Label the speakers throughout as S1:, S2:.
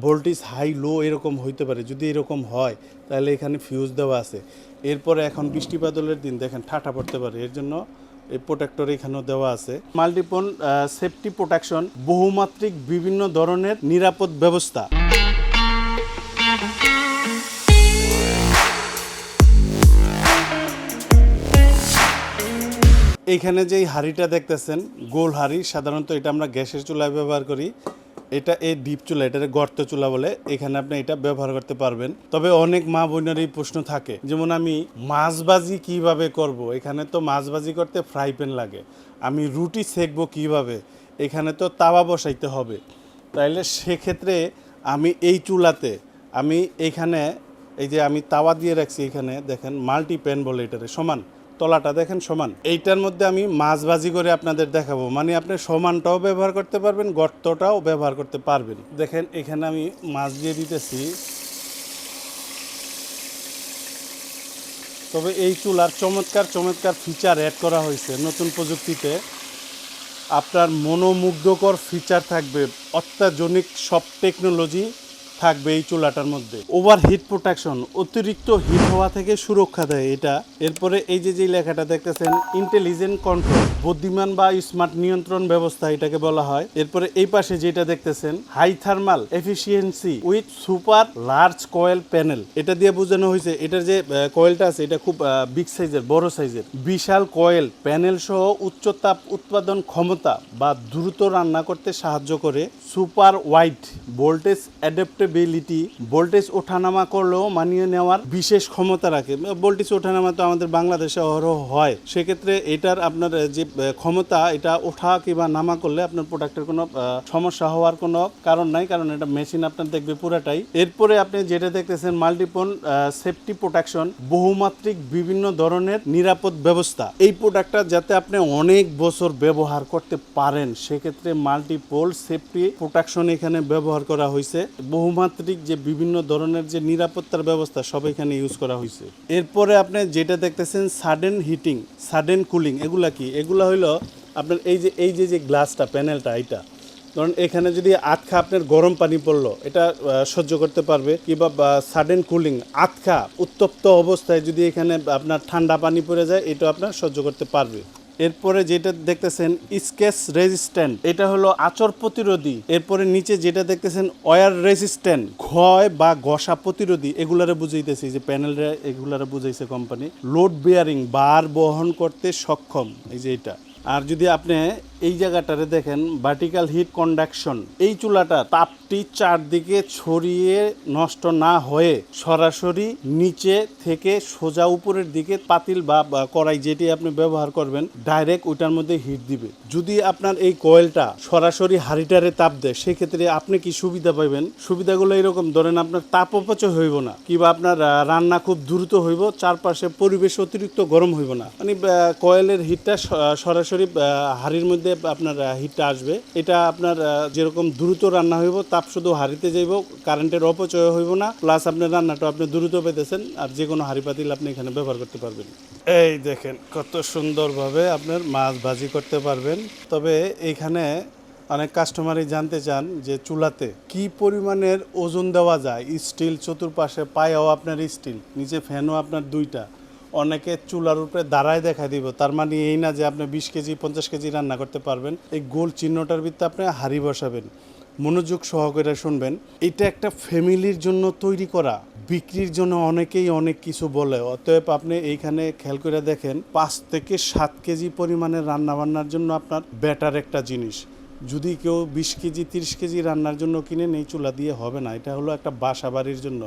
S1: Voltage high low এরকম হইতে পারে। যদি এরকম হয় তাহলে এখানে ফিউজ দেওয়া আছে। এরপরে এখন বৃষ্টি বাদলের দিন দেখেন ঠাটা পড়তে পারে, এর জন্য এই প্রোটেক্টর এখানেও দেওয়া আছে। মাল্টিপল সেফটি প্রোটেকশন, বহুমাত্রিক বিভিন্ন ধরনের নিরাপদ ব্যবস্থা। এইখানে যেই হাঁড়িটা দেখতেছেন গোল হাঁড়ি, সাধারণত এটা আমরা গ্যাসের চুলায় ব্যবহার করি। এটা এই ডিপ চুলা, এটা গর্ত চুলা বলে। এখানে আপনি এটা ব্যবহার করতে পারবেন। তবে অনেক মা বোনের এই প্রশ্ন থাকে, যেমন আমি মাছবাজি কিভাবে করব, এখানে তো মাছবাজি করতে ফ্রাই প্যান লাগে, আমি রুটি সেকবো কিভাবে, এখানে তো তাওয়া বসাইতে হবে। তাইলে সেক্ষেত্রে আমি এই চুলাতে আমি এইখানে এই যে আমি তাওয়া দিয়ে রাখছি, এখানে দেখেন মাল্টি প্যান বলে, এটারে সমান তলাটা দেখেন সমান। এইটার মধ্যে আমি মাছ ভাজি করে আপনাদের দেখাবো, মানে আপনি সমানটাও ব্যবহার করতে পারবেন, গর্তটাও ব্যবহার করতে পারবেন। দেখেন এখানে আমি মাছ দিয়ে দিতেছি। তবে এই চুলার চমৎকার চমৎকার ফিচার অ্যাড করা হয়েছে নতুন প্রযুক্তিতে। আপনার মনোমুগ্ধকর ফিচার থাকবে, অত্যাধুনিক সব টেকনোলজি থাকবে এই চুলাটার মধ্যে। ওভার হিট প্রোটেকশন, অতিরিক্ত হিট হওয়া থেকে সুরক্ষা দেয় এটা। এরপরে এই যে লেখাটা দেখতেছেন ইন্টেলিজেন্ট কন্ট্রোল, বুদ্ধিমান বা স্মার্ট নিয়ন্ত্রণ ব্যবস্থা এটাকে বলা হয়। এরপরে এই পাশে যেটা দেখতেছেন high thermal efficiency with super large coil panel, এটা দিয়ে বোঝানো হয়েছে এটার যে কয়েলটা আছে এটা খুব বিগ সাইজের, বড় সাইজের বিশাল কয়েল প্যানেল সহ উচ্চ তাপ উৎপাদন ক্ষমতা বা দ্রুত রান্না করতে সাহায্য করে। Super wide voltage adaptability, voltage ওঠানামা করলেও মানিয়ে নেওয়ার বিশেষ ক্ষমতা রাখে। ভোল্টেজ ওঠানামা তো আমাদের বাংলাদেশে অহরহ হয়, সেক্ষেত্রে এটার আপনার যে ক্ষমতা, এটা ওঠা কিংবা নামা করলে আপনার প্রোডাক্টের কোনো সমস্যা হওয়ার কোনো কারণ নাই, কারণ এটা মেশিন আপনার দেখবে পুরাটাই। এরপরে আপনি যেটা দেখতেছেন মাল্টিপল সেফটি প্রোটেকশন, বহুমাত্রিক বিভিন্ন ধরনের নিরাপদ ব্যবস্থা। এই প্রোডাক্টটা যাতে আপনি অনেক বছর ব্যবহার করতে পারেন, সেক্ষেত্রে মাল্টিপল সেফটি প্রোটেকশন এখানে ব্যবহার করা হয়েছে। বহুমাত্রিক যে বিভিন্ন ধরনের যে নিরাপত্তার ব্যবস্থা সব এখানে ইউজ করা হয়েছে। এরপরে আপনি যেটা দেখতেছেন সাডেন হিটিং, সাডেন কুলিং, এগুলা কি? এগুলা হইলো আপনার এই যে গ্লাসটা প্যানেলটা, এটা ধরুন এখানে যদি আটখা আপনার গরম পানি পড়লো, এটা সহ্য করতে পারবে। কিংবা সাডেন কুলিং, আটখা উত্তপ্ত অবস্থায় যদি এখানে আপনার ঠান্ডা পানি পড়ে যায়, এটা আপনার সহ্য করতে পারবে। এরপরে যেটা দেখতেছেন স্কেচ রেজিস্ট্যান্ট, এটা হলো আচর প্রতিরোধী। এরপরে নিচে যেটা দেখতেছেন ওয়ার রেজিস্ট্যান্ট, ক্ষয় বা ঘষা প্রতিরোধী, এগুলারে বুঝাইতেছি যে প্যানেলরে এগুলারে বুঝাইছে কোম্পানি। লোড বেয়ারিং, বার বহন করতে সক্ষম, এই যে এটা। আর যদি আপনি এই জায়গাটারে দেখেন ভার্টিক্যাল হিট কন্ডাকশন, এই চুলাটা তাপটি চারদিকে ছড়িয়ে নষ্ট না হয়ে সরাসরি নিচে থেকে সোজা উপরের দিকে পাতিল বা কড়াই যেটি আপনি ব্যবহার করবেন ডাইরেক্ট ওইটার মধ্যে হিট দিবে। যদি আপনার এই কয়েলটা সরাসরি হাঁড়িটারে তাপ দেয়, সেক্ষেত্রে আপনি কি সুবিধা পাইবেন? সুবিধাগুলো এরকম, ধরেন আপনার তাপ অপচয় হইব না, কিংবা আপনার রান্না খুব দ্রুত হইব, চারপাশে পরিবেশ অতিরিক্ত গরম হইব না। মানে কয়েলের হিটটা সরাসরি হাঁড়ির মধ্যে আপনার হিটটা আসবে। এটা আপনার যেরকম দ্রুত রান্না হইব, তাপ শুধু হাঁড়িতে যাইব, কারেন্টের অপচয় হইব না, প্লাস আপনার রান্নাটা আপনি দ্রুত পেতেছেন। আর যে কোনো হাঁড়ি পাতিল আপনি এখানে ব্যবহার করতে পারবেন। এই দেখেন কত সুন্দরভাবে আপনার মাছ ভাজি করতে পারবেন। তবে এইখানে অনেক কাস্টমারই জানতে চান যে চুলাতে কি পরিমাণের ওজন দেওয়া যায়। স্টিল চতুর্পাশে, পায়াও আপনার স্টিল, নিচে ফ্যানও আপনার দুইটা। অনেকে চুলার উপরে দাঁড়ায় দেখা দিব, তার মানে এই না যে আপনি 20 কেজি 50 কেজি রান্না করতে পারবেন। এই গোল চিহ্নটার ভিতরে আপনি হাঁড়ি বসাবেন। মনোযোগ সহকারে শুনবেন, এটা একটা ফ্যামিলির জন্য তৈরি করা, বিক্রির জন্য অনেকেই অনেক কিছু বলে। অতএব আপনি এইখানে খেয়াল করে দেখেন 5 থেকে 7 কেজি পরিমাণের রান্নাবান্নার জন্য আপনার বেটার একটা জিনিস। যদি কেউ 20 কেজি 30 কেজি রান্নার জন্য কিনেন, এই চুলা দিয়ে হবে না। এটা হলো একটা বাসা বাড়ির জন্য।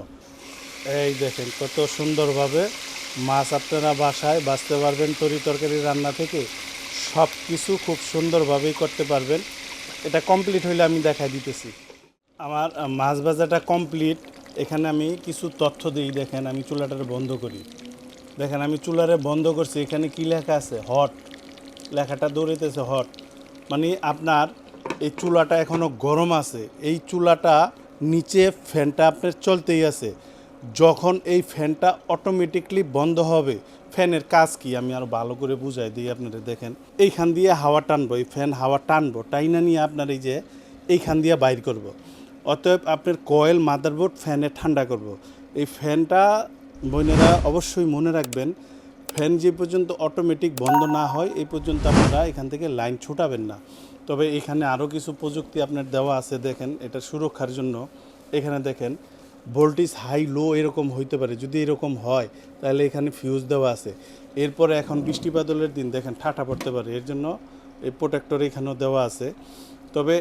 S1: এই দেখেন কত সুন্দরভাবে মাছ আপনারা বাসায় বাঁচতে পারবেন, তরি তরকারি রান্না থেকে সব কিছু খুব সুন্দরভাবেই করতে পারবেন। এটা কমপ্লিট হইলে আমি দেখাই দিতেছি। আমার মাছ ভাজাটা কমপ্লিট। এখানে আমি কিছু তথ্য দিই। দেখেন আমি চুলাটারে বন্ধ করি, দেখেন আমি চুলারে বন্ধ করছি। এখানে কি লেখা আছে? হট, লেখাটা দৌড়াইতেছে হট, মানে আপনার এই চুলাটা এখনও গরম আছে। এই চুলাটা নিচে ফ্যানটা আপনার চলতেই আছে। যখন এই ফ্যানটা অটোমেটিকলি বন্ধ হবে, ফ্যানের কাজ কি আমি আরও ভালো করে বুঝাই দিই আপনারা। দেখেন এইখান দিয়ে হাওয়া টানবো, এই ফ্যান হাওয়া টানবো, টাইনা নিয়ে আপনার এই যে এইখান দিয়ে বাইর করব। অতএব আপনার কয়েল মাদারবোর্ড ফ্যানে ঠান্ডা করব। এই ফ্যানটা বোনেরা অবশ্যই মনে রাখবেন, ফ্যান যে পর্যন্ত অটোমেটিক বন্ধ না হয় এই পর্যন্ত আপনারা এখান থেকে লাইন ছুটাবেন না। তবে এখানে আরও কিছু প্রযুক্তি আপনার দেওয়া আছে, দেখেন এটা সুরক্ষার জন্য। এখানে দেখেন ভোল্টেজ হাই লো এরকম হইতে পারে, যদি এরকম হয় তাহলে এখানে ফিউজ দেওয়া আছে। এরপরে এখন বৃষ্টি বাদলের দিন দেখেন ঠাটা পড়তে পারে, এর জন্য এই প্রোটেক্টর এখানেও দেওয়া আছে। তবে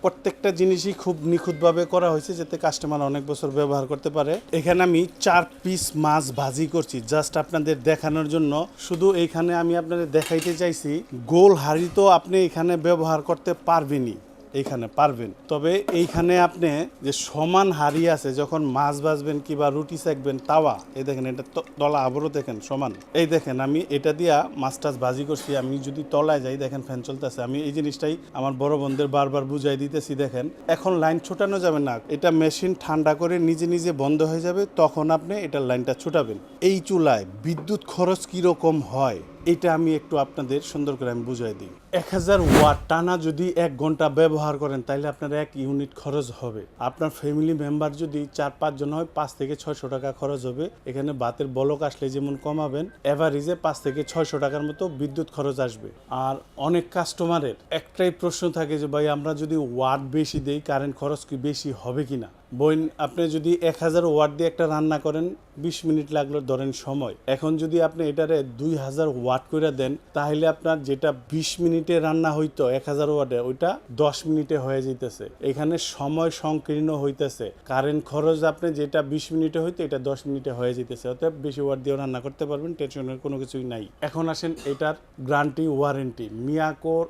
S1: প্রত্যেকটা জিনিসই খুব নিখুঁতভাবে করা হয়েছে যাতে কাস্টমার অনেক বছর ব্যবহার করতে পারে। এখানে আমি 4 পিস মাছ ভাজি করছি জাস্ট আপনাদের দেখানোর জন্য। শুধু এইখানে আমি আপনাদের দেখাইতে চাইছি, গোল হাঁড়ি তো আপনি এখানে ব্যবহার করতে পারবেনই, এইখানে পারবেন। তবে এইখানে আপনি যে সমান হাঁড়ি আছে, যখন মাছ ভাজবেন কিংবা রুটি সেঁকবেন, তাওয়া এই দেখেন, এটা তলা আবারও দেখেন সমান। এই দেখেন আমি এটা দিয়া মাছ টাছ ভাজি করছি। আমি যদি তলায় যাই দেখেন ফ্যান চলতেছে। আমি এই জিনিসটাই আমার বড় বোনদের বারবার বুঝাই দিতেছি। দেখেন এখন লাইন ছোটানো যাবে না, এটা মেশিন ঠান্ডা করে নিজে নিজে বন্ধ হয়ে যাবে, তখন আপনি এটার লাইনটা ছোটাবেন। এই চুলায় বিদ্যুৎ খরচ কীরকম হয় এটা আমি একটু আপনাদের সুন্দর করে আমি বুঝাই দিই। 1000 ওয়াট টানা যদি 1 ঘন্টা ব্যবহার করেন তাহলে আপনার 1 ইউনিট খরচ হবে। আপনার ফ্যামিলি মেম্বার যদি 4-5 জন হয় 5 থেকে 600 টাকা খরচ হবে। এখানে বাতের বলক আসলে যেমন কমাবেন, এভারেজে 5 থেকে 600 টাকার মতো বিদ্যুৎ খরচ আসবে। আর অনেক কাস্টমারের একটাই প্রশ্ন থাকে যে ভাই আমরা যদি ওয়াট বেশি দেই কারেন্ট খরচ কি বেশি হবে কিনা। বইন আপনি যদি 1000 ওয়াট দিয়ে একটা রান্না করেন 20 মিনিট লাগলো ধরেন সময়, এখন যদি আপনি এটারে 2000 ওয়াট করে দেন তাহলে আপনার যেটা 20 মিনিটে রান্না হইতো 1000 ওয়াটে, ওইটা 10 মিনিটে হয়ে যাইতেছে। এখানে সময় সংকীর্ণ হইতেছে, কারেন্ট খরচ আপনি যেটা 20 মিনিটে হইতো এটা 10 মিনিটে হয়ে যাইতেছে। অতএব বেশি ওয়াট দিয়ে রান্না করতে পারবেন, টেনশনের কোনো কিছুই নাই। এখন আসেন এটার গ্যারান্টি ওয়ারেন্টি। মিয়াকোর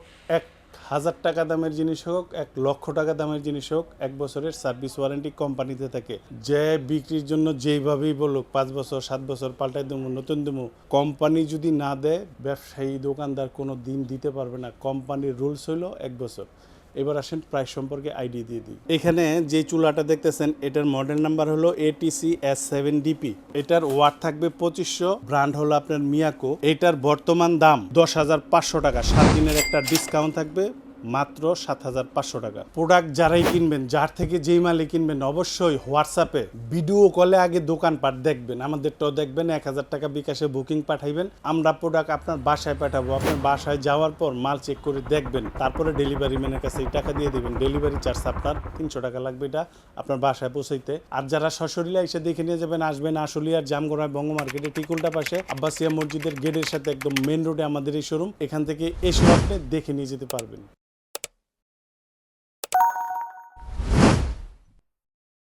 S1: 1000 টাকা দামের জিনিস হোক 1 লক্ষ টাকা দামের জিনিস হোক, 1 বছরের সার্ভিস ওয়ারেন্টি কোম্পানিতে থাকে। যে বিক্রির জন্য যেইভাবেই বলুক 5 বছর 7 বছর পাল্টাই দেবো, নতুন দেবো, কোম্পানি যদি না দেয় ব্যবসায়ী দোকানদার কোনো দিন দিতে পারবে না। কোম্পানির রুলস হইলো 1 বছর। এবার আসেন প্রাইস সম্পর্কে আইডিয়া দিয়ে দিই। এখানে যে চুলাটা দেখতেছেন এটার মডেল নাম্বার হলো ATC S7DP। এটার ওয়াট থাকবে 2500, ব্র্যান্ড হলো আপনার মিয়াকো। এটার বর্তমান দাম 10,500 টাকা, 7 দিনের একটা ডিসকাউন্ট থাকবে, মাত্র 7,500 টাকা। প্রোডাক্ট যারাই কিনবেন, যার থেকে যেই মালে কিনবেন, অবশ্যই হোয়াটসঅ্যাপে ভিডিও কলে আগে দোকানপাট দেখবেন, আমাদেরটাও দেখবেন, 1000 টাকা বিকাশে বুকিং পাঠাইবেন, আমরা প্রোডাক্ট আপনার বাসায় পাঠাবো। আপনার বাসায় যাওয়ার পর মাল চেক করে দেখবেন, তারপরে ডেলিভারি ম্যানের কাছে এই টাকা দিয়ে দেবেন। ডেলিভারি চার্জ আপনার 300 টাকা লাগবে, এটা আপনার বাসায় পৌঁছাইতে। আর যারা সশরীরে এসে দেখে নিয়ে যাবেন, আসবেন আশুলিয়ার জামগড়ায় বঙ্গ মার্কেটে ঠিক উল্টা পাশে আব্বাসিয়া মসজিদের গেটের সাথে একদম মেন রোডে আমাদের এই শোরুম। এখান থেকে এসে আপনি দেখে নিয়ে যেতে পারবেন।